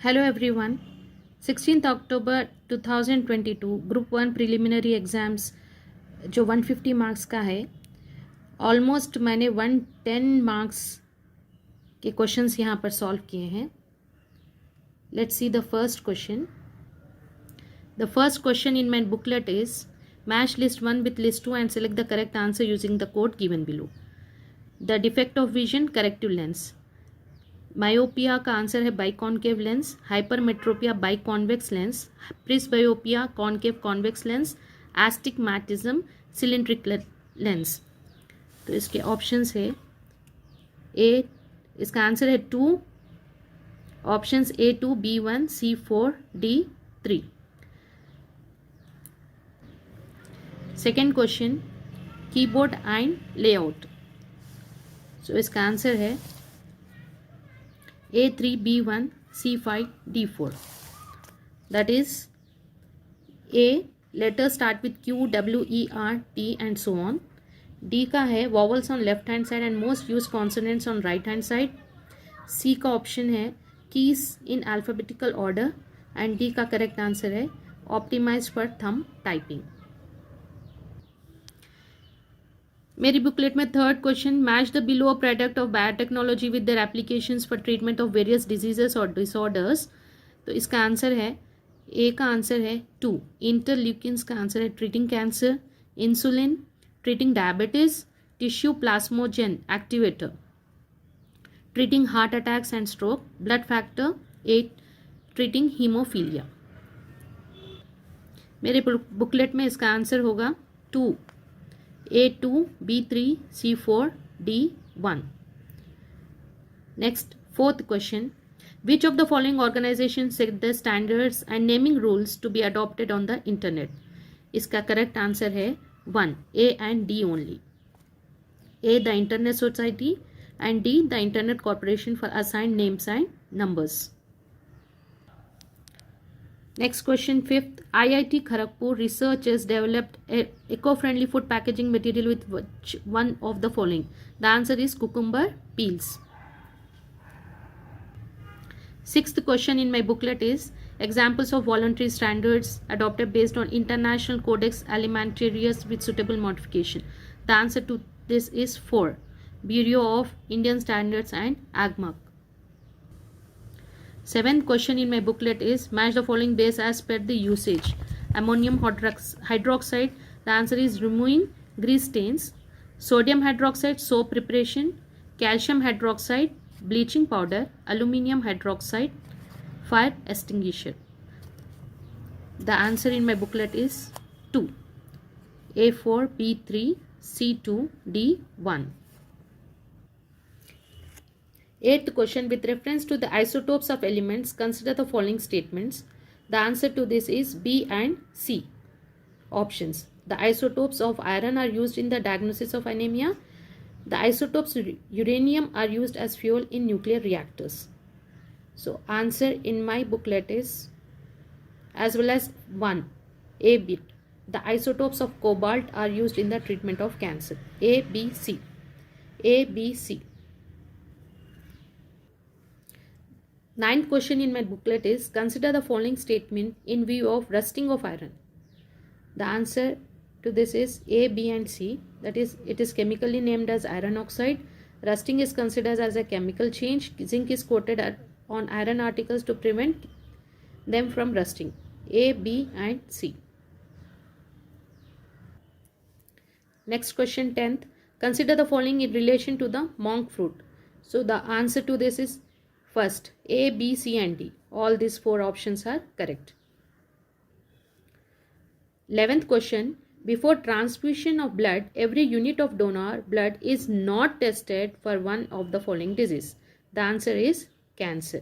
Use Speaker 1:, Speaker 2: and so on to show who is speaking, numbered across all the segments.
Speaker 1: Hello everyone. 16th October 2022 group 1 preliminary exams जो 150 marks का है, ऑलमोस्ट मैंने 110 मार्क्स के क्वेश्चंस यहाँ पर सॉल्व किए हैं. Let's see the first question. The first question in my booklet is match list 1 with list 2 and select the correct answer using the code given below. The defect of vision corrective lens. Myopia का answer है biconcave lens. Hypermetropia biconvex lens. Presbyopia concave convex lens. Astigmatism cylindric lens. तो इसके options है A, इसका answer है 2. Options A2, B1, C4, D3. Second question keyboard and layout. So इसका answer है A3, B1, C5, D4. That is A, letters start with Q, W, E, R, T and so on. D का है vowels on left hand side and most used consonants on right hand side. C का option है keys in alphabetical order and D का correct answer है optimized for thumb typing. मेरी booklet में third question match the below product of biotechnology with their applications for treatment of various diseases और disorders. तो इसका answer है ए का answer है 2. इंटरल्यूकिन्स का आंसर है treating cancer. Insulin treating diabetes. Tissue plasminogen activator treating heart attacks and stroke. Blood factor 8 treating haemophilia. मेरे booklet में इसका आंसर होगा 2. A2, B3, C4, D1. Next, fourth question. Which of the following organizations set the standards and naming rules to be adopted on the internet? इसका correct answer है 1. A and D only. A, the Internet Society and D, the Internet Corporation for Assigned Names and Numbers. Next question, fifth. IIT Kharagpur researchers developed a eco-friendly food packaging material with which one of the following? The answer is cucumber peels. Sixth question in my booklet is examples of voluntary standards adopted based on International Codex Alimentarius with suitable modification. The answer to this is 4. Bureau of Indian Standards and AGMAC. Seventh question in my booklet is match the following base as per the usage. Ammonium hydroxide, the answer is removing grease stains. Sodium hydroxide, soap preparation. Calcium hydroxide, bleaching powder. Aluminium hydroxide, fire extinguisher. The answer in my booklet is 2. A4, B3, C2, D1. Eighth question, with reference to the isotopes of elements, consider the following statements. The answer to this is B and C. Options. The isotopes of iron are used in the diagnosis of anemia. The isotopes uranium are used as fuel in nuclear reactors. So answer in my booklet is as well as 1. A, B. The isotopes of cobalt are used in the treatment of cancer. A, B, C. A, B, C. Ninth question in my booklet is consider the following statement in view of rusting of iron. The answer to this is A, B and C. That is, it is chemically named as iron oxide. Rusting is considered as a chemical change. Zinc is coated on iron articles to prevent them from rusting. A, B and C. Next question, 10th. Consider the following in relation to the monk fruit. So the answer to this is first, A, B, C and D. All these 4 options are correct. 11th question. Before transfusion of blood, every unit of donor blood is not tested for one of the following disease. The answer is cancer.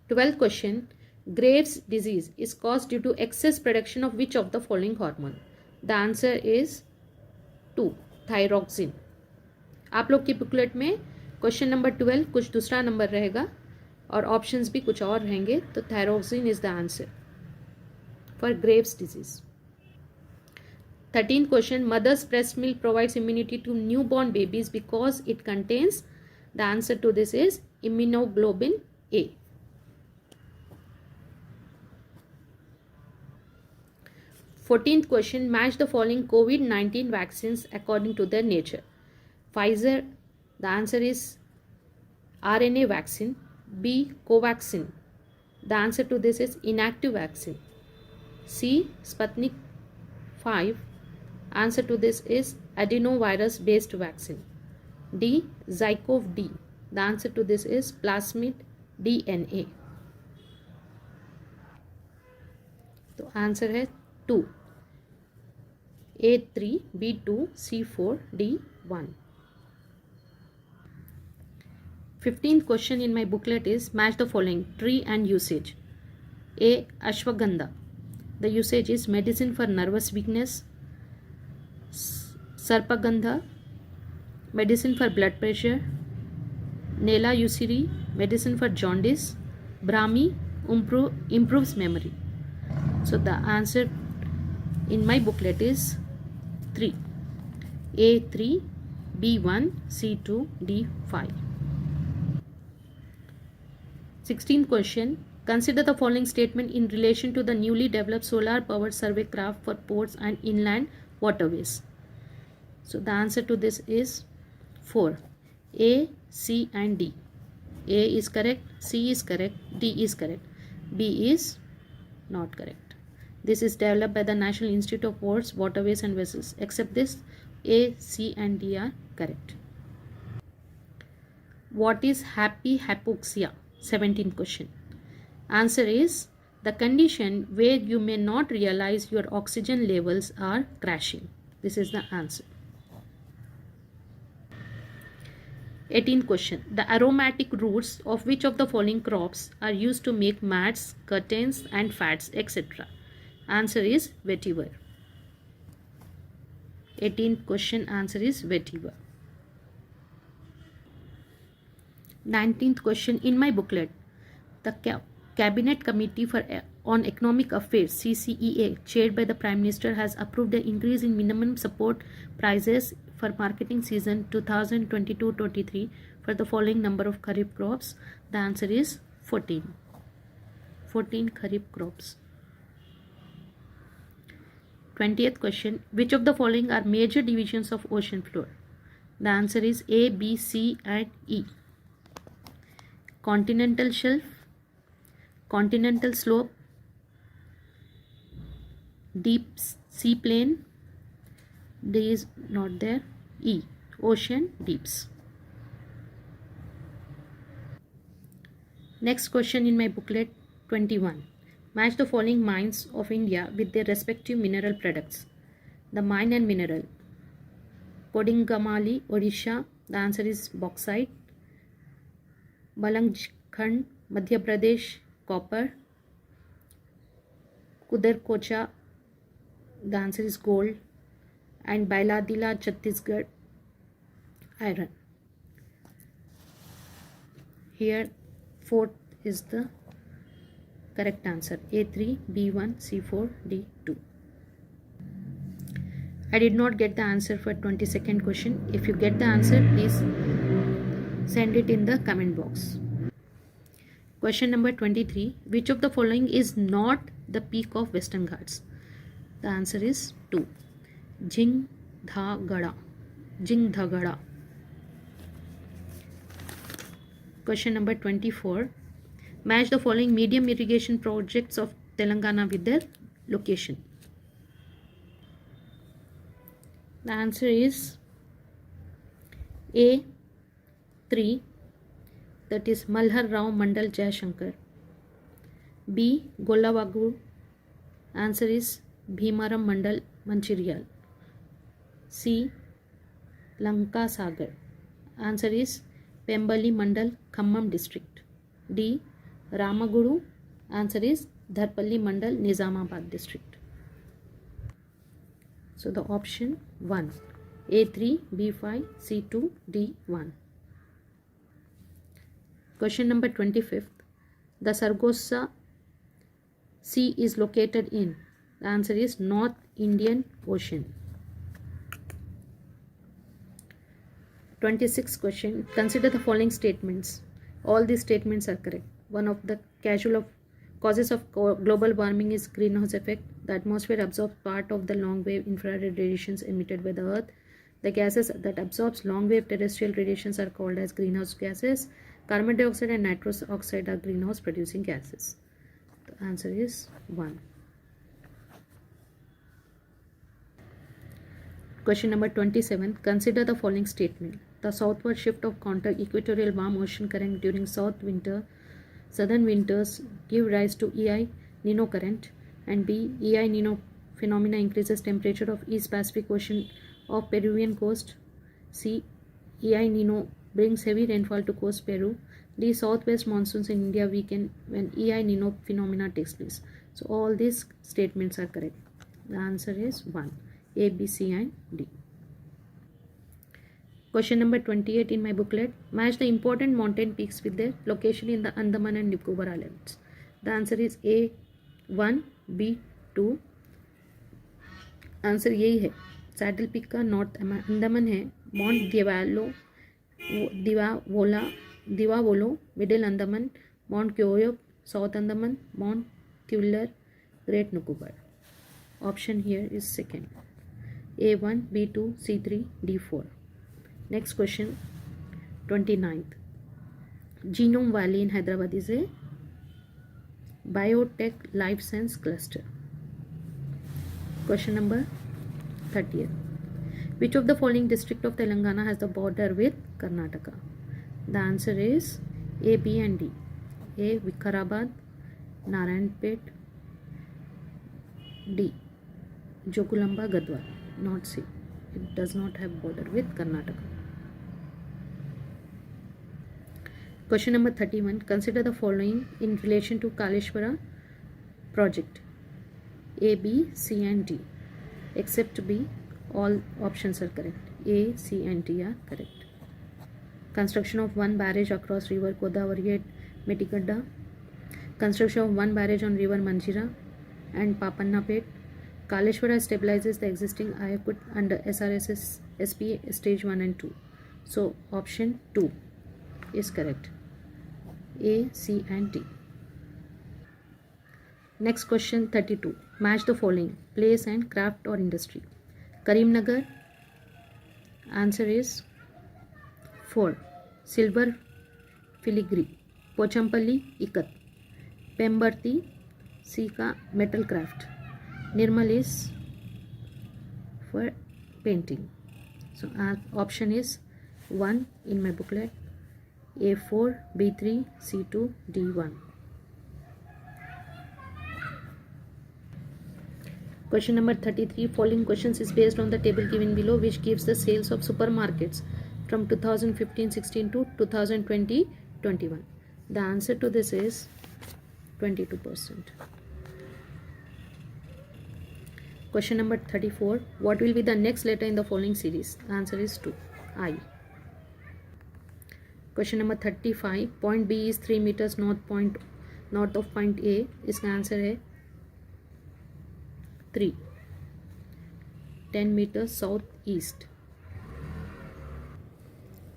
Speaker 1: 12th question. Graves' disease is caused due to excess production of which of the following hormone? The answer is 2. Thyroxine. आप लोग की booklet में question number 12 कुछ दूसरा number रहेगा और options भी कुछ और रहेंगे. तो thyroxine is the answer for Graves disease. 13th question. Mother's breast milk provides immunity to newborn babies because it contains. The answer to this is immunoglobulin A. 14th question, match the following COVID-19 vaccines according to their nature. Pfizer, the answer is RNA vaccine. B, Covaxin. The answer to this is inactive vaccine. C, Sputnik 5. Answer to this is adenovirus based vaccine. D, Zykov D. The answer to this is plasmid DNA. तो answer है 2, A3, B2, C4, D1. 15th question in my booklet is match the following tree and usage. A, Ashwagandha. The usage is medicine for nervous weakness. Sarpagandha, medicine for blood pressure. Nela usiri, medicine for jaundice. Brahmi, improves memory. So the answer in my booklet is 3, A3, B1, C2, D5. 16th question, consider the following statement in relation to the newly developed solar powered survey craft for ports and inland waterways. So the answer to this is 4, A, C and D. A is correct, C is correct, D is correct, B is not correct. This is developed by the National Institute of Ports, Waterways and Vessels. Except this, A, C and D are correct. What is happy hypoxia? 17th question. Answer is the condition where you may not realize your oxygen levels are crashing. This is the answer. 18th question. The aromatic roots of which of the following crops are used to make mats, curtains and fats, etc.? Answer is vetiver. 18th question answer is vetiver. 19th question in my booklet. The Cabinet Committee on Economic Affairs CCEA chaired by the Prime Minister has approved the increase in minimum support prices for marketing season 2022-23 for the following number of kharif crops. The answer is 14 kharif crops. 20th question, which of the following are major divisions of ocean floor? The answer is A, B, C and E. Continental shelf, continental slope, deep sea plain, D is not there, E, ocean deeps. Next question in my booklet, 21. Match the following mines of India with their respective mineral products. The mine and mineral. Kodingamali, Odisha. The answer is bauxite. Balangkhand, Madhya Pradesh, copper. Kudarkocha, the answer is gold. And Bailadila, Chhattisgarh, iron. Here, fourth is the correct answer. A3, B1, C4, D2. I did not get the answer for 22nd question. If you get the answer, please send it in the comment box. Question number 23. Which of the following is not the peak of Western Ghats? The answer is 2. Jingdhagada. Question number 24. Match the following medium irrigation projects of Telangana with their location. The answer is A3, that is Malhar Rao Mandal Jayashankar. B, Golavagu, answer is Bhimaram Mandal Mancherial. C, Lanka Sagar, answer is Pembali Mandal Khammam district. D, Ramaguru, answer is Dharpalli Mandal Nizamabad district. So the option 1, A3, B5, C2, D1. Question number 25th. The Sargasso Sea is located in. The answer is North Indian Ocean. 26th question. Consider the following statements. All these statements are correct. One of the Causes of global warming is greenhouse effect. The atmosphere absorbs part of the long wave infrared radiations emitted by the earth. The gases that absorbs long wave terrestrial radiations are called as greenhouse gases. Carbon dioxide and nitrous oxide are greenhouse producing gases. The answer is 1. Question number 27. Consider the following statement. The southward shift of counter-equatorial warm ocean current during southern winters give rise to EI Nino current, and B. EI Nino phenomena increases temperature of East Pacific Ocean of Peruvian coast. C. EI Nino brings heavy rainfall to coast Peru. D. Southwest monsoons in India weaken when EI Nino phenomena takes place. So all these statements are correct. The answer is 1. A, B, C and D. Question number 28 in my booklet. Match the important mountain peaks with their location in the Andaman and Nicobar Islands. The answer is A 1, B 2. Answer यही है. Saddle peak का north Andaman है. Mount Diavolo middle Andaman. Mount Koyob south Andaman. Mount Thuillier great Nicobar. Option here is second. A1, B2, C3, D4. Next question, 29th. Genome Valley in Hyderabad is a biotech life science cluster. Question number 30th. Which of the following district of Telangana has the border with Karnataka? The answer is A, B and D. A. Vikarabad, Narayanpet. D. Jokulamba, Gadwal. Not C. It does not have border with Karnataka. Question number 31. Consider the following in relation to Kaleshwara project. A, B, C and D. Except B, all options are correct. A, C and D are correct. Construction of one barrage across river Godavari at Metigadda. Construction of one barrage on river Manjira and Papannapet. Kaleshwara stabilizes the existing aqueduct under SRSS SP stage 1 and 2. So option 2 is correct. A, C and D. Next question 32. Match the following. Place and craft or industry. Karimnagar. Answer is 4. Silver filigree. Pochampalli Ikat. Pemberti Sika metal craft. Nirmal is for painting. So option is 1 in my booklet. A4, B3, C2, D1. Question number 33. Following questions is based on the table given below, which gives the sales of supermarkets from 2015-16 to 2020-21. The answer to this is 22%. Question number 34. What will be the next letter in the following series? The answer is 2. I. Question number 35. Point B is 3 meters north of point A. इसका answer है 3. 10 meters south east.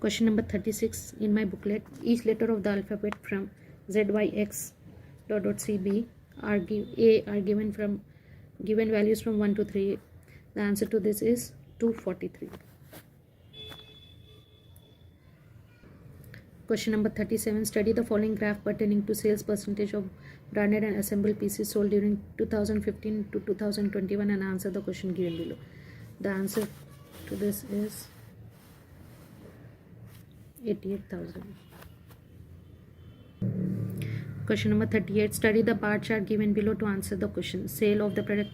Speaker 1: Question number 36 in my booklet. Each letter of the alphabet from ZYX .CB are given values from 1 to 3. The answer to this is 243. Question number 37. Study the following graph pertaining to sales percentage of branded and assembled pieces sold during 2015 to 2021 and answer the question given below. The answer to this is 88,000. Question number 38. Study the bar chart given below to answer the question. Sale of the product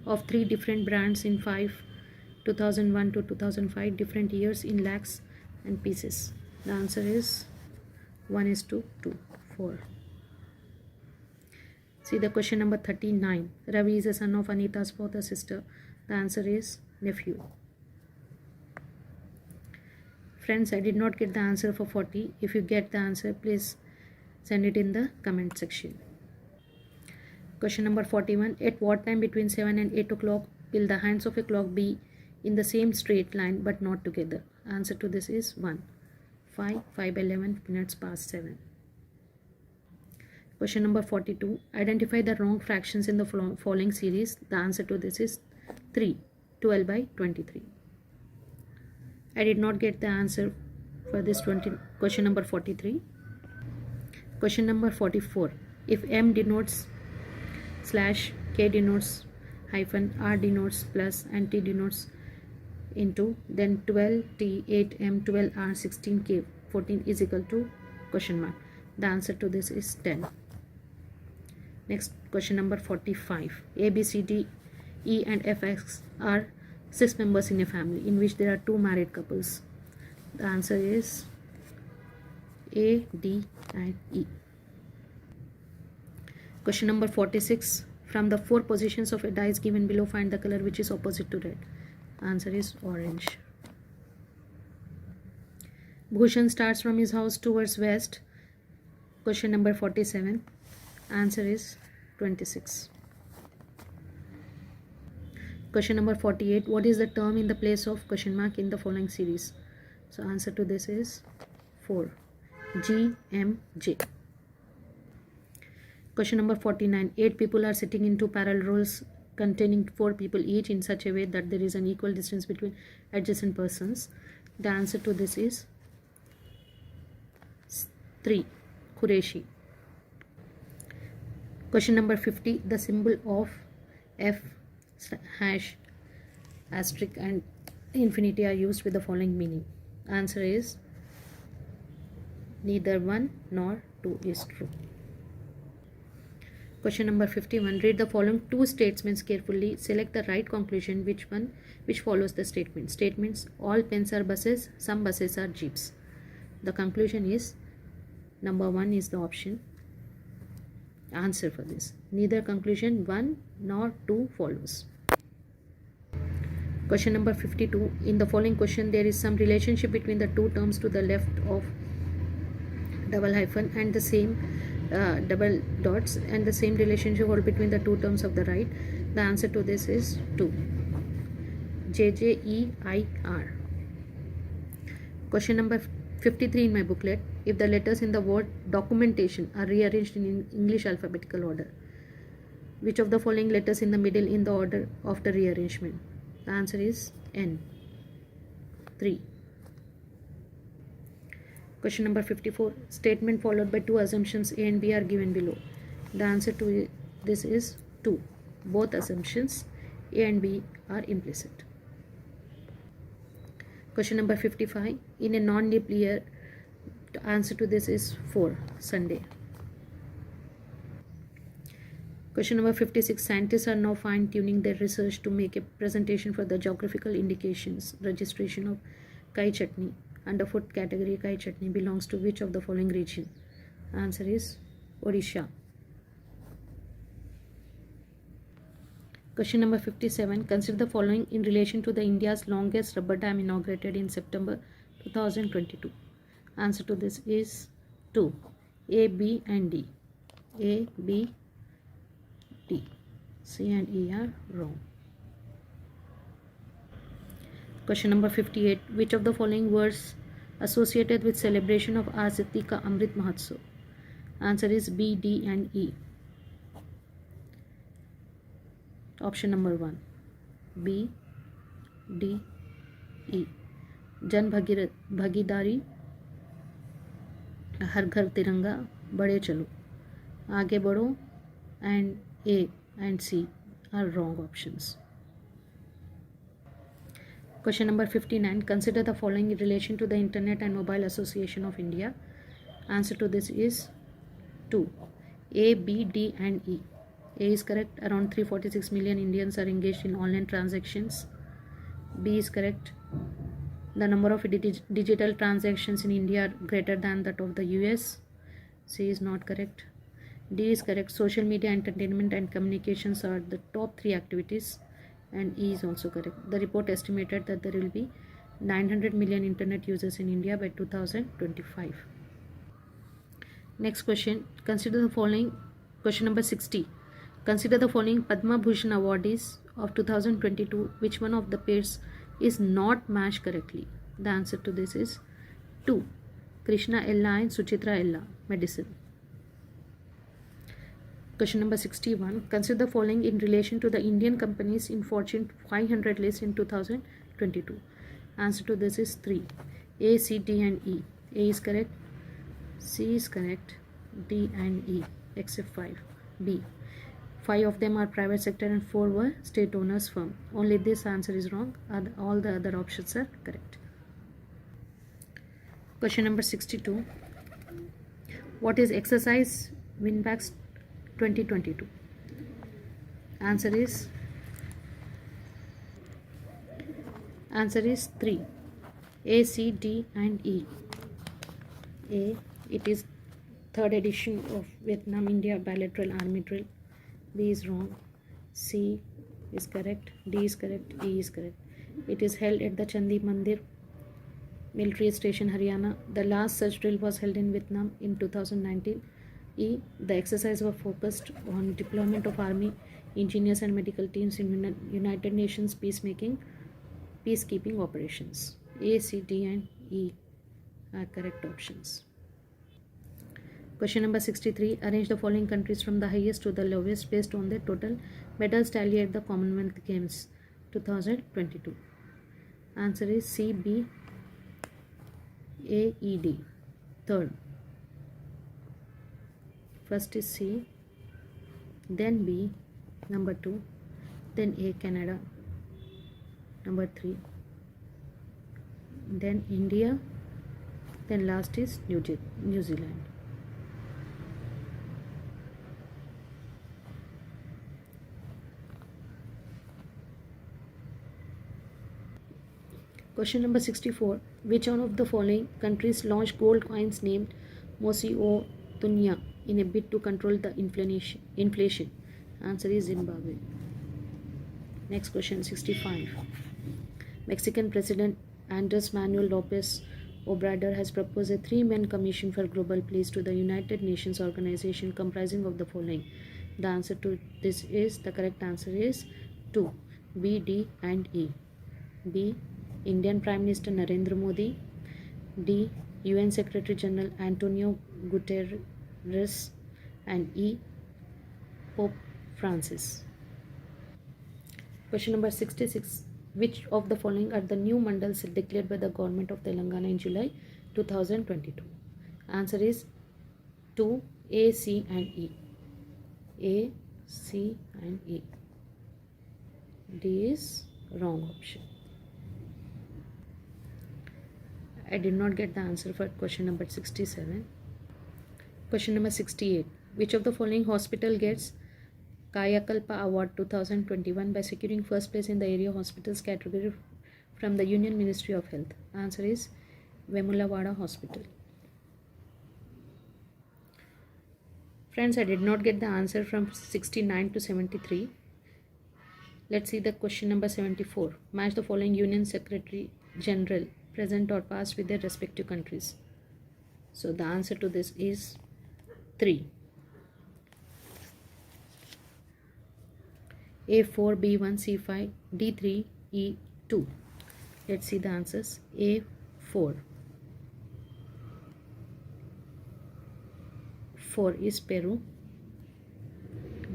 Speaker 1: of 3 different brands in 2001 to 2005 different years in lakhs and pieces. The answer is 1:2. See the question number 39. Ravi is a son of Anita's fourth sister. The answer is nephew. Friends, I did not get the answer for 40. If you get the answer, please send it in the comment section. Question number 41. At what time between 7 and 8 o'clock will the hands of a clock be in the same straight line but not together? Answer to this is 1. 5 by 11 minutes past 7. Question number 42. Identify the wrong fractions in the following series. The answer to this is 3. 12 by 23. I did not get the answer for this question number 43. Question number 44. If M denotes slash, K denotes hyphen, R denotes plus, and T denotes into, then 12T, 8M, 12R, 16K, 14 is equal to question mark. The answer to this is 10. Next, question number 45. A, B, C, D, E and F, X are 6 members in a family in which there are 2 married couples. The answer is A, D and E. Question number 46. From the 4 positions of a dice given below, find the color which is opposite to red. Answer is orange. Bhushan starts from his house towards west. Question number 47. Answer is 26. Question number 48. What is the term in the place of question mark in the following series? So answer to this is 4. GMJ. Question number 49. 8 people are sitting in 2 parallel rows containing 4 people each in such a way that there is an equal distance between adjacent persons. The answer to this is 3. Qureshi. Question number 50. The symbol of F hash asterisk and infinity are used with the following meaning. Answer is neither 1 nor 2 is true. Question number 51. Read the following 2 statements carefully. Select the right conclusion which follows the statement. Statements: all pens are buses, some buses are jeeps. The conclusion is number 1 is the option. Answer for this. Neither conclusion 1 nor 2 follows. Question number 52. In the following question, there is some relationship between the 2 terms to the left of double hyphen and the same double dots, and the same relationship or between the 2 terms of the right. The answer to this is 2. JJEIR. Question number 53 in my booklet. If the letters in the word documentation are rearranged in English alphabetical order, which of the following letters in the middle in the order of the rearrangement? The answer is N. 3. Question number 54. Statement followed by 2 assumptions A and B are given below. The answer to this is 2. Both assumptions A and B are implicit. Question number 55. In a non-leap year, the answer to this is 4. Sunday. Question number 56. Scientists are now fine-tuning their research to make a presentation for the geographical indications registration of kai chutney. Underfoot category kai chutney belongs to which of the following region? Answer is Odisha. Question number 57. Consider the following in relation to the India's longest rubber dam inaugurated in September 2022. Answer to this is 2. A, B and D. A, B, D. C and E are wrong. Question number 58. Which of the following words associated with celebration of Azadi Ka Amrit Mahotsav? Answer is B, D and E. Option number 1. B, D, E. Jan Bhagidari, Har Ghar Tiranga, Bade Chalo, Aage Badho, and A and C are wrong options. Question number 59. Consider the following in relation to the Internet and Mobile Association of India. Answer to this is 2. A, B, D and E. A is correct. Around 346 million Indians are engaged in online transactions. B is correct. The number of digital transactions in India are greater than that of the US. C is not correct. D is correct. Social media, entertainment and communications are the top 3 activities, and E is also correct. The report estimated that there will be 900 million internet users in India by 2025. Next question. Consider the following. Question number 60. Consider the following Padma Bhushan awardees of 2022. Which one of the pairs is not matched correctly? The answer to this is 2. Krishna Ella and Suchitra Ella, medicine. Question number 61. Consider the following in relation to the Indian companies in Fortune 500 list in 2022. Answer to this is 3. A, C, D and E. A is correct. C is correct. D and E except 5. B. 5 of them are private sector and 4 were state owners firm. Only this answer is wrong. All the other options are correct. Question number 62. What is exercise Winbacks 2022? Answer is 3. A, C, D and E. A, it is third edition of Vietnam India bilateral army drill. B is wrong. C is correct. D is correct. E is correct. It is held at the Chandi Mandir military station, Haryana. The last such drill was held in Vietnam in 2019. E, the exercise was focused on deployment of army, engineers and medical teams in United Nations peacekeeping operations. A, C, D and E are correct options. Question number 63. Arrange the following countries from the highest to the lowest based on their total medals tally at the Commonwealth Games 2022. Answer is C, B, A, E, D. Third. First is C, then B, number 2, then A, Canada, number 3, then India, then last is New Zealand. Question number 64. Which one of the following countries launched gold coins named Mosi o Tunya in a bid to control the inflation? Answer is Zimbabwe. Next question 65. Mexican President Andres Manuel Lopez Obrador has proposed a 3-man commission for global peace to the United Nations organization comprising of the following. The answer to this is, the correct answer is 2. B, D and E. B, Indian Prime Minister Narendra Modi. D, UN Secretary General Antonio Guterres. And E, Pope Francis. Question number 66. Which of the following are the new mandals declared by the government of Telangana in July 2022? Answer is 2, A, C and E. A, C and E. D is wrong option. I did not get the answer for question number 67. Question number 68. Which of the following hospital gets Kayakalpa Award 2021 by securing first place in the area hospitals category from the Union Ministry of Health? Answer is Vemulavada Hospital. Friends, I did not get the answer from 69 to 73. Let's see the question number 74. Match the following Union Secretary General present or past with their respective countries. So the answer to this is 3. A4, B1, C5, D3, E2. Let's see the answers. A4. 4 is Peru.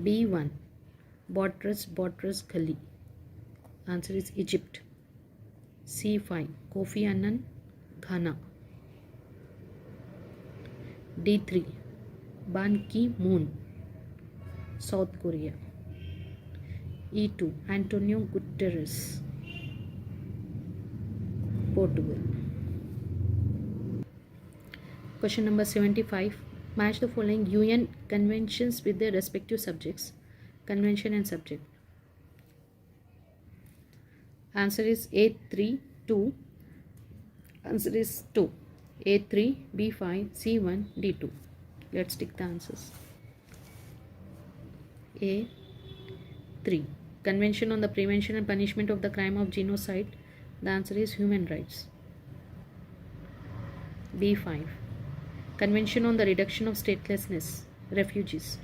Speaker 1: B1, Boutros Ghali. Answer is Egypt. C5, Kofi Annan, Ghana. D3, Ban Ki-moon, South Korea. E2, Antonio Guterres, Portugal. Question number 75. Match the following UN conventions with their respective subjects. Convention and subject. Answer is A3, 2. Answer is 2. A3, B5, C1, D2. Let's take the answers. A3. Convention on the Prevention and Punishment of the Crime of Genocide. The answer is Human Rights. B5. Convention on the Reduction of Statelessness, Refugees.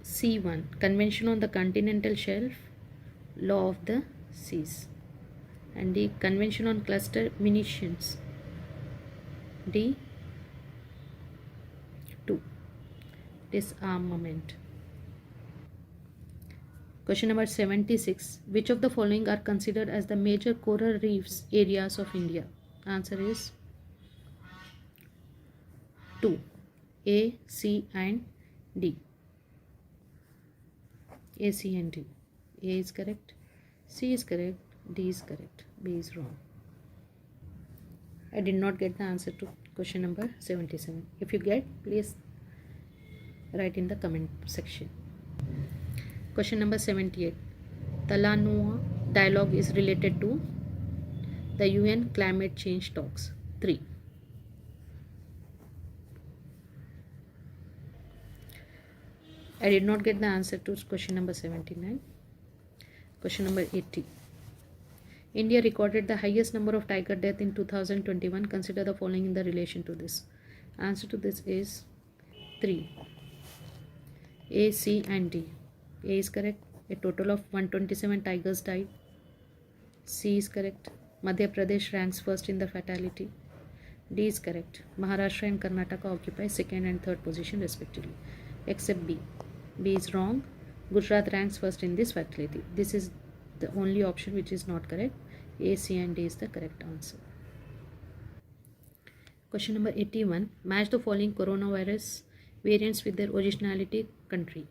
Speaker 1: C1. Convention on the Continental Shelf, Law of the Seas. And the Convention on Cluster Munitions. D. 2. Disarmament. Question number 76. Which of the following are considered as the major coral reefs areas of India? Answer is 2. A, C and D. A, C and D. A is correct. C is correct. D is correct. B is wrong. I did not get the answer to question number 77. If you get, please write in the comment section. Question number 78. Talanoa dialogue is related to the UN climate change talks. 3. I did not get the answer to question number 79. Question number 80. India recorded the highest number of tiger deaths in 2021. Consider the following in the relation to this. Answer to this is 3. A, C and D. A is correct. A total of 127 tigers died. C is correct. Madhya Pradesh ranks first in the fatality. D is correct. Maharashtra and Karnataka occupy second and third position respectively. Except B. B is wrong. Gujarat ranks first in this fatality. This is the only option which is not correct. A, C and D is the correct answer. Question number 81. Match the following coronavirus variants with their originality country.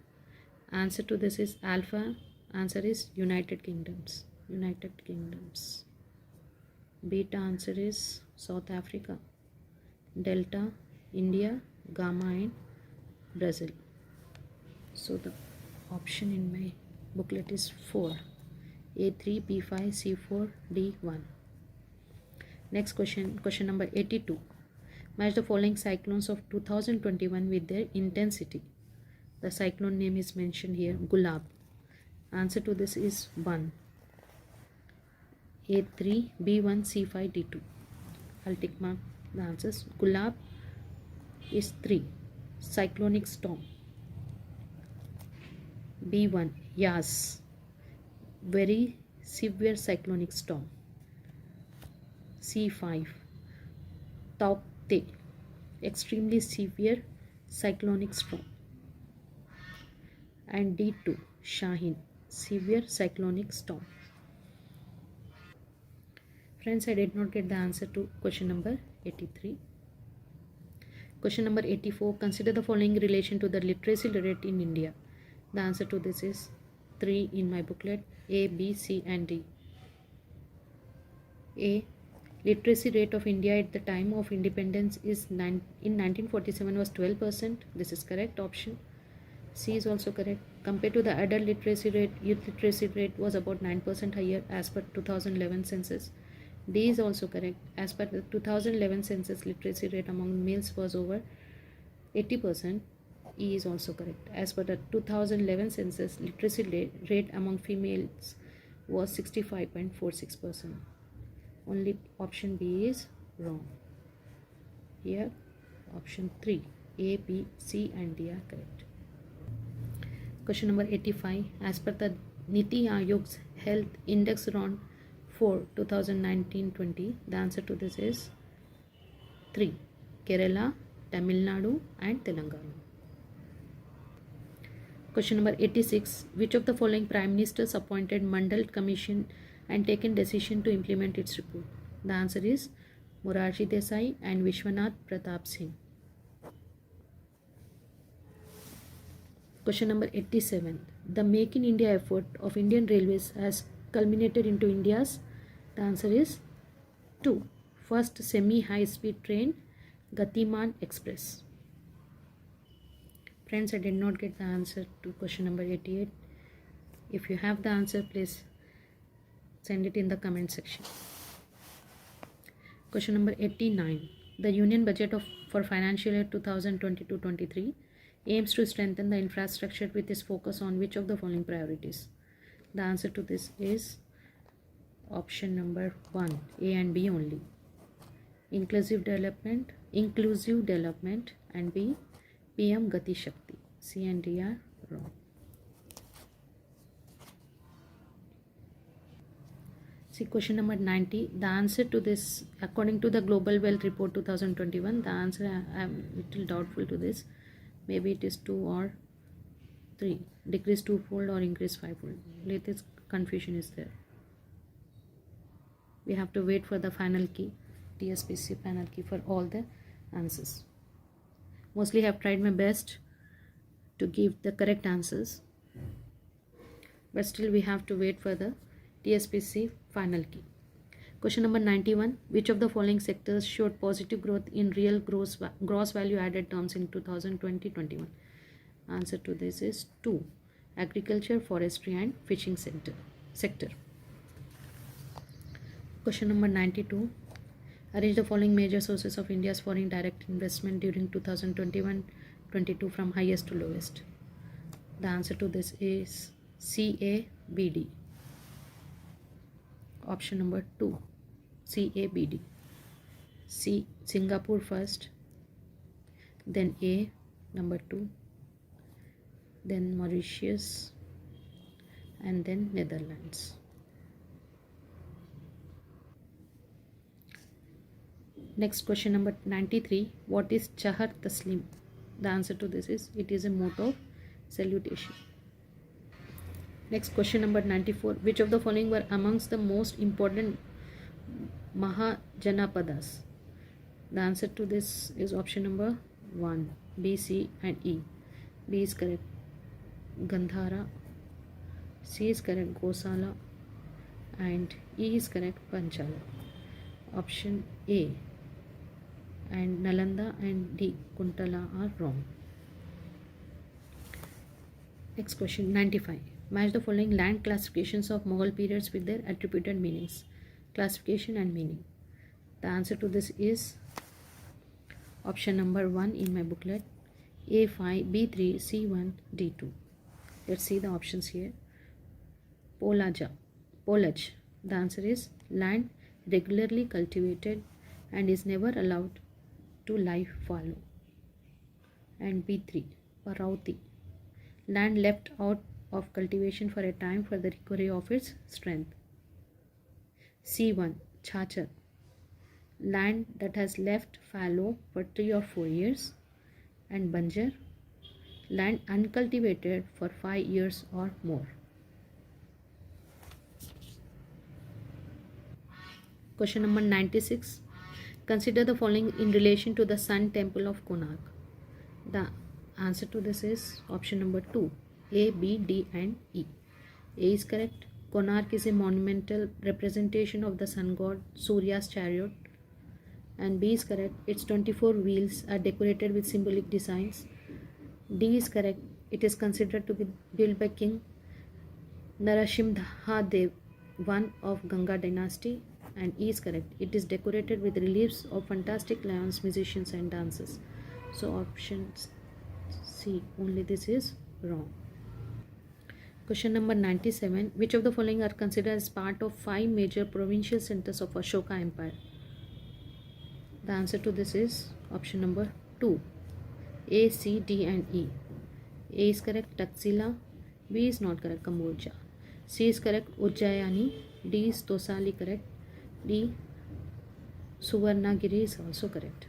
Speaker 1: Answer to this is alpha. Answer is United Kingdoms. United Kingdoms. Beta answer is South Africa. Delta India. Gamma and Brazil. So the option in my booklet is 4. A3, B5, C4, D1. Next question, question number 82. Match the following cyclones of 2021 with their intensity. The cyclone name is mentioned here, Gulab. Answer to this is 1. A3, B1, C5, D2. I'll tick mark the answers. Gulab is 3. Cyclonic storm. B1, Yas. Very severe cyclonic storm. C5, Taukte. Extremely severe cyclonic storm. And D2, Shaheen. Severe cyclonic storm. Friends, I did not get the answer to question number 83. Question number 84. Consider the following in relation to the literacy rate in India. The answer to this is 3 in my booklet. A, B, C and D. A. Literacy rate of India at the time of independence is in 1947 was 12%. This is correct option. C is also correct. Compared to the adult literacy rate, youth literacy rate was about 9% higher as per 2011 census. D is also correct. As per the 2011 census, literacy rate among males was over 80%. E is also correct. As per the 2011 census, literacy rate among females was 65.46%. Only option B is wrong. Here, option 3, A, B, C and D are correct. Question number 85. As per the Niti Aayog's Health Index Round 4 2019-20, the answer to this is 3. Kerala, Tamil Nadu and Telangana. Question number 86. Which of the following Prime Ministers appointed Mandal Commission and taken decision to implement its report? The answer is Morarji Desai and Vishwanath Pratap Singh. Question number 87. The Make in India effort of Indian Railways has culminated into India's. The answer is 2. First semi-high-speed train, Gatiman Express. Friends, I did not get the answer to question number 88. If you have the answer, please send it in the comment section. Question number 89. The Union Budget for financial year 2022-23 aims to strengthen the infrastructure with its focus on which of the following priorities? The answer to this is option number 1, A and B only. Inclusive development, and B, PM Gati Shakti. C and D are wrong. See question number 90. The answer to this, according to the Global Wealth Report 2021, the answer I am little doubtful to this. Maybe it is 2 or 3. Decrease twofold or increase fivefold. Latest confusion is there. We have to wait for the final key, TSPSC final key for all the answers. Mostly I have tried my best to give the correct answers, but still we have to wait for the TSPSC final key. Question number 91. Which of the following sectors showed positive growth in real gross value added terms in 2020-21? Answer to this is 2. Agriculture, forestry and fishing sector. Question number 92. Arrange the following major sources of India's foreign direct investment during 2021-22 from highest to lowest. The answer to this is CABD. Option number 2, CABD. C, Singapore first, then A, number 2, then Mauritius, and then Netherlands. Next question number 93. What is Chahar Taslim? The answer to this is, it is a mode of salutation. Next question number 94. Which of the following were amongst the most important Mahajanapadas? The answer to this is option number 1, B, C and E. B is correct, Gandhara. C is correct, Gosala. And E is correct, Panchala. Option A and Nalanda and D, Kuntala are wrong. Next question 95. Match the following land classifications of Mughal periods with their attributed meanings. Classification and meaning. The answer to this is option number 1 in my booklet, A5, B3, C1, D2. Let's see the options here. Polaj. The answer is land regularly cultivated and is never allowed to lie fallow. And B3, Parauti. Land left out of cultivation for a time for the recovery of its strength. C1, Chachar. Land that has left fallow for 3 or 4 years. And Banjar. Land uncultivated for 5 years or more. Question number 96. Consider the following in relation to the Sun Temple of Konark. The answer to this is option number 2, A, B, D and E. A is correct. Konark is a monumental representation of the sun god Surya's chariot. And B is correct. Its 24 wheels are decorated with symbolic designs. D is correct. It is considered to be built by King Narasimhadev I of Ganga dynasty. And E is correct. It is decorated with reliefs of fantastic lions, musicians and dancers. So option C, only this is wrong. Question number 97. Which of the following are considered as part of 5 major provincial centers of Ashoka Empire? The answer to this is option number 2, A, C, D and E. A is correct, Taxila. B is not correct, Kamboja. C is correct, Ujjayani. D is Tosali correct. D, Suvarnagiri is also correct.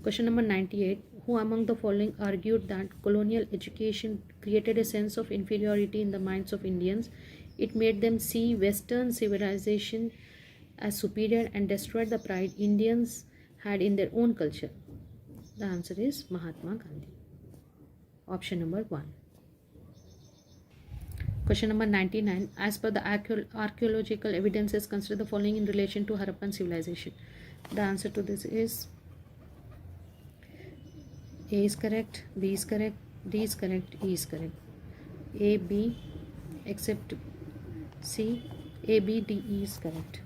Speaker 1: Question number 98. Who among the following argued that colonial education created a sense of inferiority in the minds of Indians? It made them see Western civilization as superior and destroyed the pride Indians had in their own culture. The answer is Mahatma Gandhi. Option number 1. Question number 99. As per the archaeological evidences, consider the following in relation to Harappan civilization. The answer to this is A is correct, B is correct, D is correct, E is correct. A, B, except C, A, B, D, E is correct.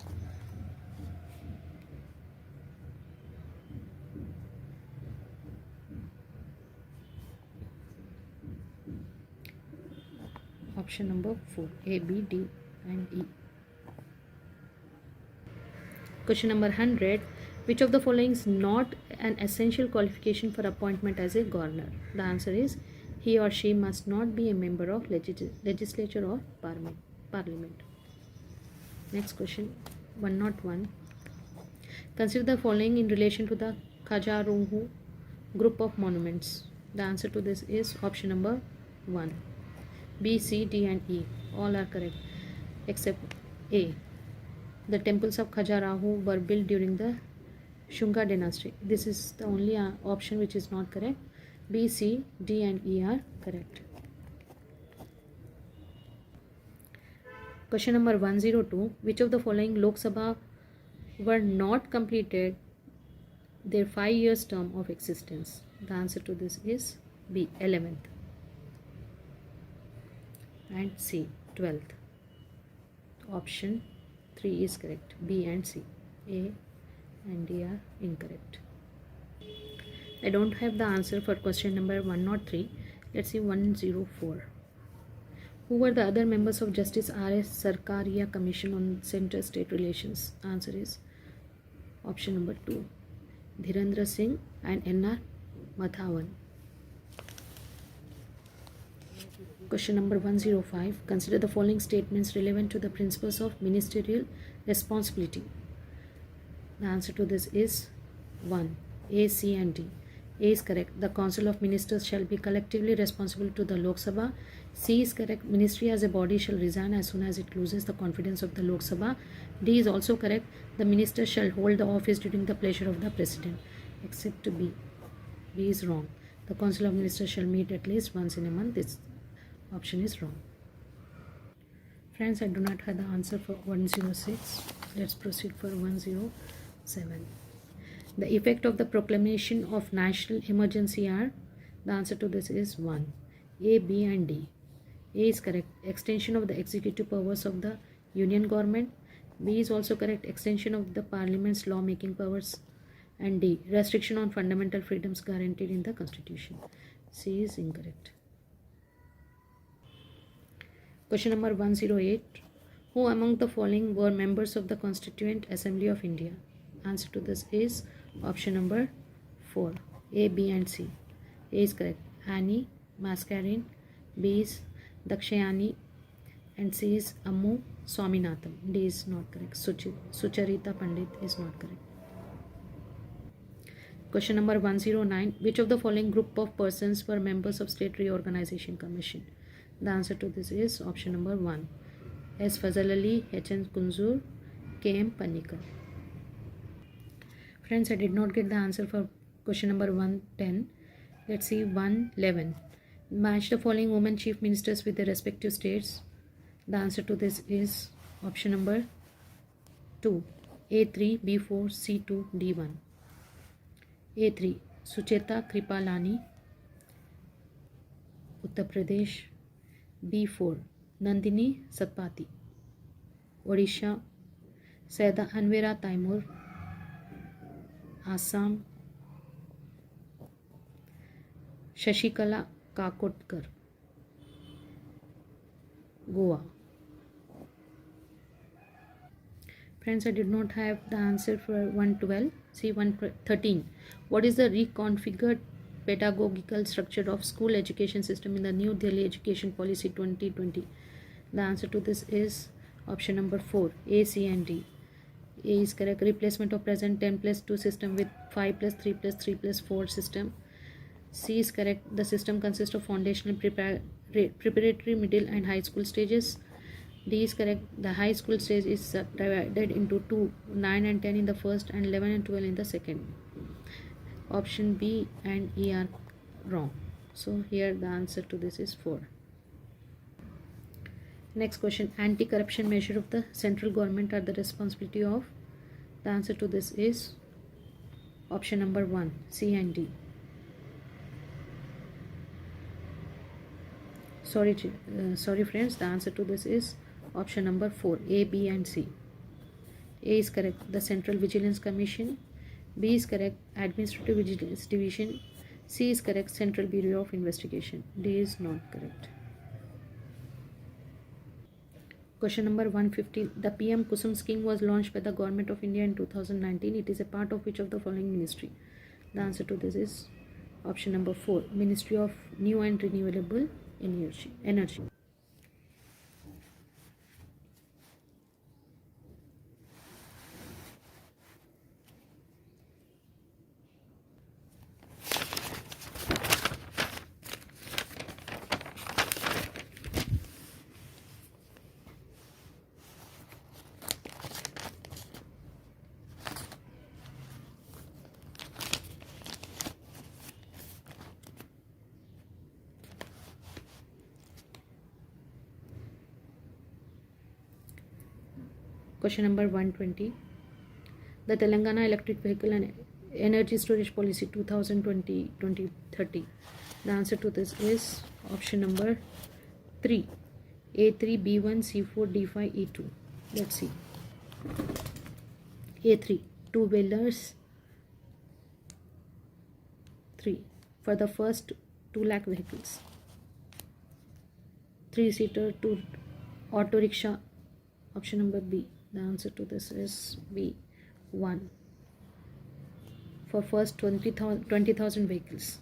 Speaker 1: Option number 4, A, B, D and E. Question number 100. Which of the following is not an essential qualification for appointment as a governor? The answer is he or she must not be a member of legislature or parliament. Next question, 101. Consider the following in relation to the Khajaroho group of monuments. The answer to this is option number 1. B, C, D and E. All are correct except A. The temples of Khajuraho were built during the Shunga dynasty. This is the only option which is not correct. B, C, D and E are correct. Question number 102. Which of the following Lok Sabha were not completed their 5 years term of existence? The answer to this is B, 11th, and C, 12th. Option 3 is correct. B and C. A and D are incorrect. I don't have the answer for question number 103. Let's see 104. Who were the other members of Justice R.S. Sarkaria Commission on Center-State Relations? Answer is option number 2. Dhirendra Singh and N.R. Mathavan. Question number 105. Consider the following statements relevant to the principles of ministerial responsibility. The answer to this is 1. A, C and D. A is correct. The Council of Ministers shall be collectively responsible to the Lok Sabha. C is correct. Ministry as a body shall resign as soon as it loses the confidence of the Lok Sabha. D is also correct. The minister shall hold the office during the pleasure of the President. Except B. B is wrong. The Council of Ministers shall meet at least once in a month. This option is wrong. Friends, I do not have the answer for 106. Let's proceed for 107. The effect of the proclamation of national emergency are, the answer to this is 1. A, B and D. A is correct. Extension of the executive powers of the union government. B is also correct. Extension of the parliament's law-making powers. And D, restriction on fundamental freedoms guaranteed in the constitution. C is incorrect. Question number 108. Who among the following were members of the Constituent Assembly of India? Answer to this is option number 4. A, B and C. A is correct. Annie Mascarin. B is Dakshayani. And C is Ammu Swaminathan. D is not correct. Sucharita Pandit is not correct. Question number 109. Which of the following group of persons were members of State Reorganization Commission? The answer to this is option number 1. S. Fazal Ali, H.N. Kunzur, K.M. Panikar. Friends, I did not get the answer for question number 110. Let's see 111. Match the following women chief ministers with their respective states. The answer to this is option number 2. A3, B4, C2, D1. A3. Sucheta Kripalani, Uttar Pradesh. B4. Nandini Satpati, Odisha. Saida Anvera Taimur, Assam. Shashikala Kakotkar, Goa. Friends, I did not have the answer for 112. See 113. What is the reconfigured pedagogical structure of school education system in the New Delhi Education Policy 2020? The answer to this is option number 4. A, C and D. A is correct. Replacement of present 10+2 system with 5+3+3+4 system. C is correct. The system consists of foundational, preparatory, middle and high school stages. D is correct. The high school stage is divided into 2, 9 and 10 in the first and 11 and 12 in the second. Option B and E are wrong. So here the answer to this is 4. Next question. Anti-corruption measure of the central government are the responsibility of. The answer to this is option number 1, C and D. Sorry friends, the answer to this is option number 4, A, B and C. A is correct. The Central Vigilance Commission. B is correct. Administrative Vigilance Division. C is correct. Central Bureau of Investigation. D is not correct. Question number 150. The PM Kusum scheme was launched by the Government of India in 2019. It is a part of which of the following ministry? The answer to this is Option number 4, Ministry of New and Renewable Energy. Question number 120. The Telangana Electric Vehicle and Energy Storage Policy 2020-2030. The answer to this is option number 3, A3, B1, C4, D5, E2. Let's see. A3, two-wheelers 3 for the first 2 lakh vehicles. 3-seater to auto rickshaw, option number B. The answer to this is B1 for first 20,000 vehicles.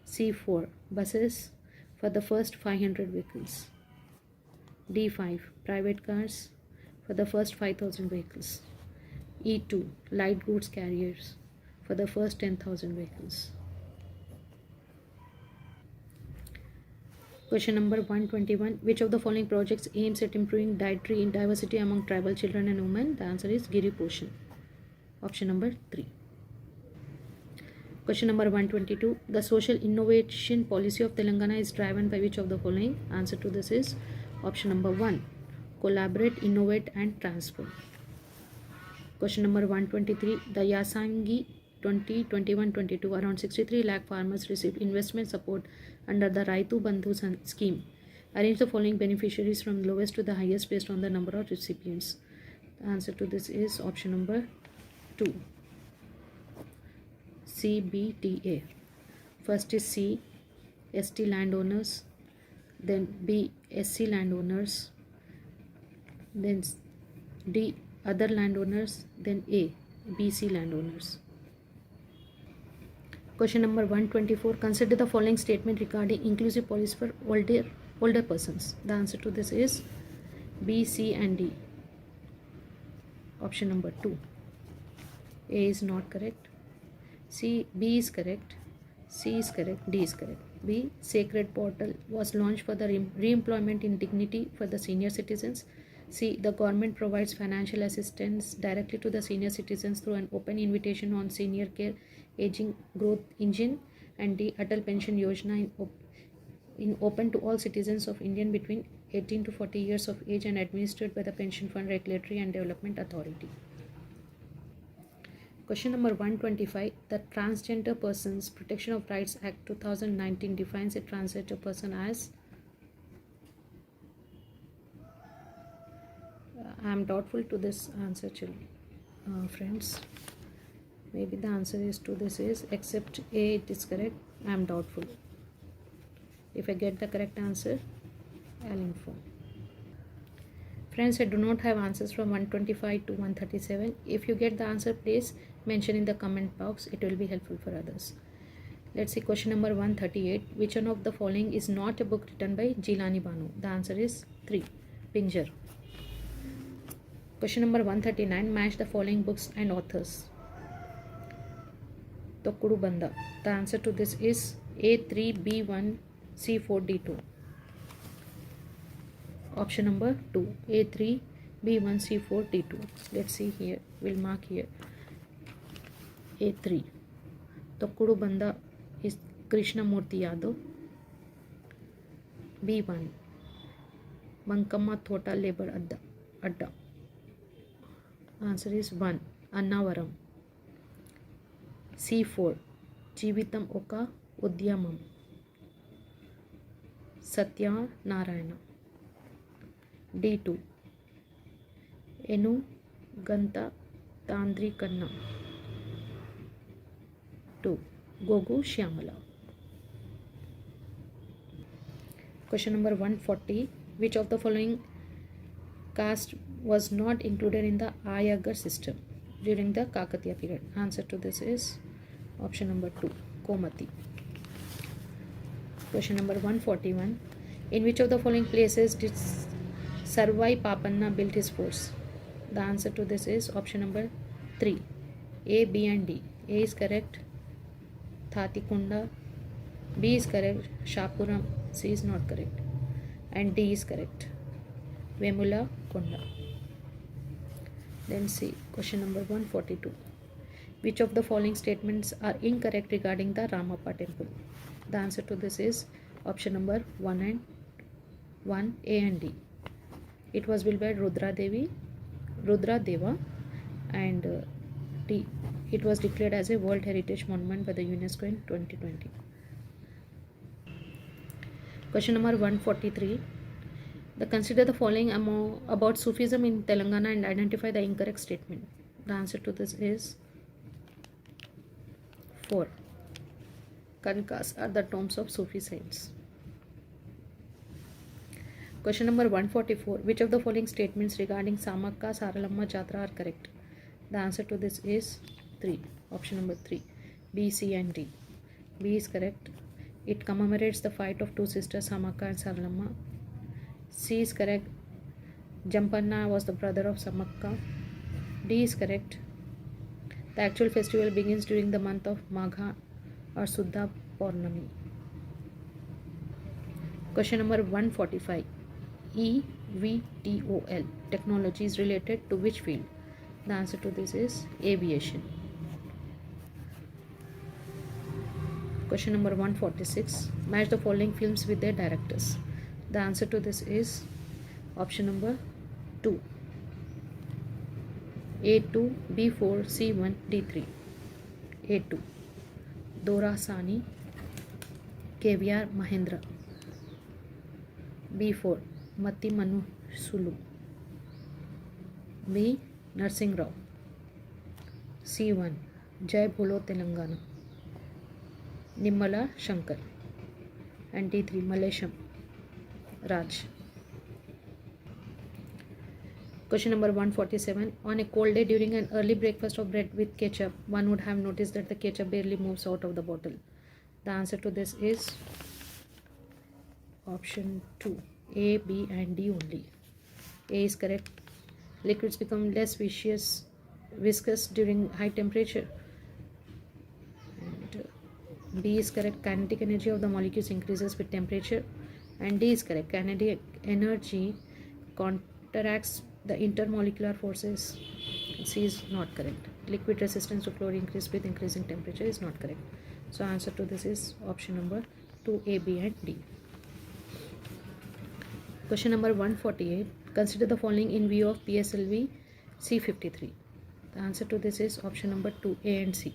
Speaker 1: C4, buses for the first 500 vehicles. D5, private cars for the first 5,000 vehicles. E2, light goods carriers for the first 10,000 vehicles. Question number 121. Which of the following projects aims at improving dietary diversity among tribal children and women? The answer is Giri Poshan. Option number 3. Question number 122. The social innovation policy of Telangana is driven by which of the following? Answer to this is option number 1. Collaborate, innovate and transform. Question number 123. The Yasangi 2021-22, around 63 lakh farmers received investment support under the Raitu Bandhu scheme. Arrange the following beneficiaries from lowest to the highest based on the number of recipients. The answer to this is option number 2, CBTA. First is C, ST landowners, then B, SC landowners, then D, other landowners, then A, BC landowners. Question number 124. Consider the following statement regarding inclusive policy for older persons. The answer to this is B, C and D. Option number 2. A is not correct. B is correct. C is correct. D is correct. B, Sacred Portal was launched for the re-employment in dignity for the senior citizens. C, the government provides financial assistance directly to the senior citizens through an open invitation on Senior Care Aging Growth Engine. And D, Atal Pension Yojana in open to all citizens of India between 18 to 40 years of age and administered by the Pension Fund Regulatory and Development Authority. Question number 125. The Transgender Persons Protection of Rights Act 2019 defines a transgender person as. I am doubtful to this answer, friends. Maybe the answer is to this is except A, it is correct. I am doubtful. If I get the correct answer, I'll inform. Friends, I do not have answers from 125 to 137. If you get the answer, please mention in the comment box. It will be helpful for others. Let's see question number 138. Which one of the following is not a book written by Jilani Banu? The answer is 3. Pinjar. Question number 139. Match the following books and authors. Tokkudu Banda. The answer to this is A3, B1, C4, D2. Option number 2. A3, B1, C4, D2. Let's see here. We'll mark here. A3. Tokkudu Banda is Krishnamurti Yadav. B1. Mankamma Thota Labor Adda. Answer is 1. Annavaram. C4. Jeevitam Oka Udyamam. Satya Narayana. D2. Enu Ganta Tandrikanna. 2. Gogu Shyamala. Question number 140. Which of the following caste was not included in the Iyengar system during the Kakatiya period? Answer to this is option number 2. Komati. Question number 141. In which of the following places did Sarvai Papanna build his forts? The answer to this is option number 3. A, B and D. A is correct. Thatikunda. B is correct. Shapuram. C is not correct. And D is correct. Vemula Konda. Then C. Question number 142. Which of the following statements are incorrect regarding the Ramappa temple? The answer to this is option number 1 A and D. It was built by Rudra Deva, and D. It was declared as a World Heritage Monument by the UNESCO in 2020. Question number 143. Consider the following about Sufism in Telangana and identify the incorrect statement. The answer to this is 4. Kankas are the tombs of Sufi saints. Question number 144. Which of the following statements regarding Samakka Saralamma Jatra are correct? The answer to this is 3. Option number 3. B, C and D. B is correct. It commemorates the fight of two sisters Samakka and Saralamma. C is correct. Jampanna was the brother of Samakka. D is correct. The actual festival begins during the month of Magha or Suddha Purnami. Question number 145. EVTOL technology is related to which field? The answer to this is aviation. Question number 146. Match the following films with their directors. The answer to this is option number 2. A2, B4, C1, D3. A2. Dora Sani, KVR Mahendra. B4. Mati Manu Sulu. B. Narsingh Rao. C1. Jai Bolo Telangana. Nimmala Shankar. And D3. Malesham Raj. Question number 147. On a cold day during an early breakfast of bread with ketchup, one would have noticed that the ketchup barely moves out of the bottle. The answer to this is option 2. A, B and D only. A is correct. Liquids become less viscous during high temperature. And B is correct. Kinetic energy of the molecules increases with temperature. And D is correct. Kinetic energy counteracts the intermolecular forces. C is not correct. Liquid resistance to chlorine increases with increasing temperature is not correct. So answer to this is option number 2, A, B and D. Question number 148. Consider the following in view of PSLV C53. The answer to this is option number 2, A and C.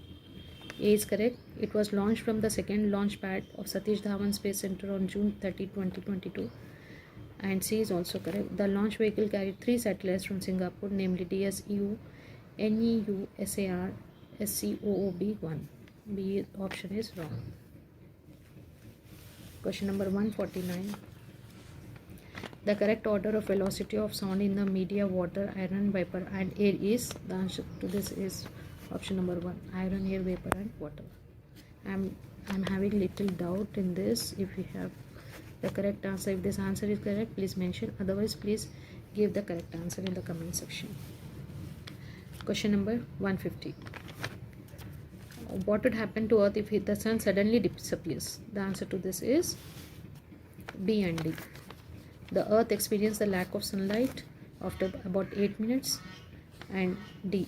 Speaker 1: A is correct. It was launched from the second launch pad of Satish Dhawan Space Center on June 30, 2022. And C is also correct. The launch vehicle carried 3 satellites from Singapore, namely DSEU, NEU, SAR, SCOOB1. B option is wrong. Question number 149. The correct order of velocity of sound in the media water, iron, vapor and air is, the answer to this is option number 1, iron, air, vapor and water. I'm having little doubt in this. If you have the correct answer, if this answer is correct, please mention. Otherwise, please give the correct answer in the comment section. Question number 150. What would happen to Earth if the sun suddenly disappears? The answer to this is B and D. The Earth experienced the lack of sunlight after about 8 minutes. And D.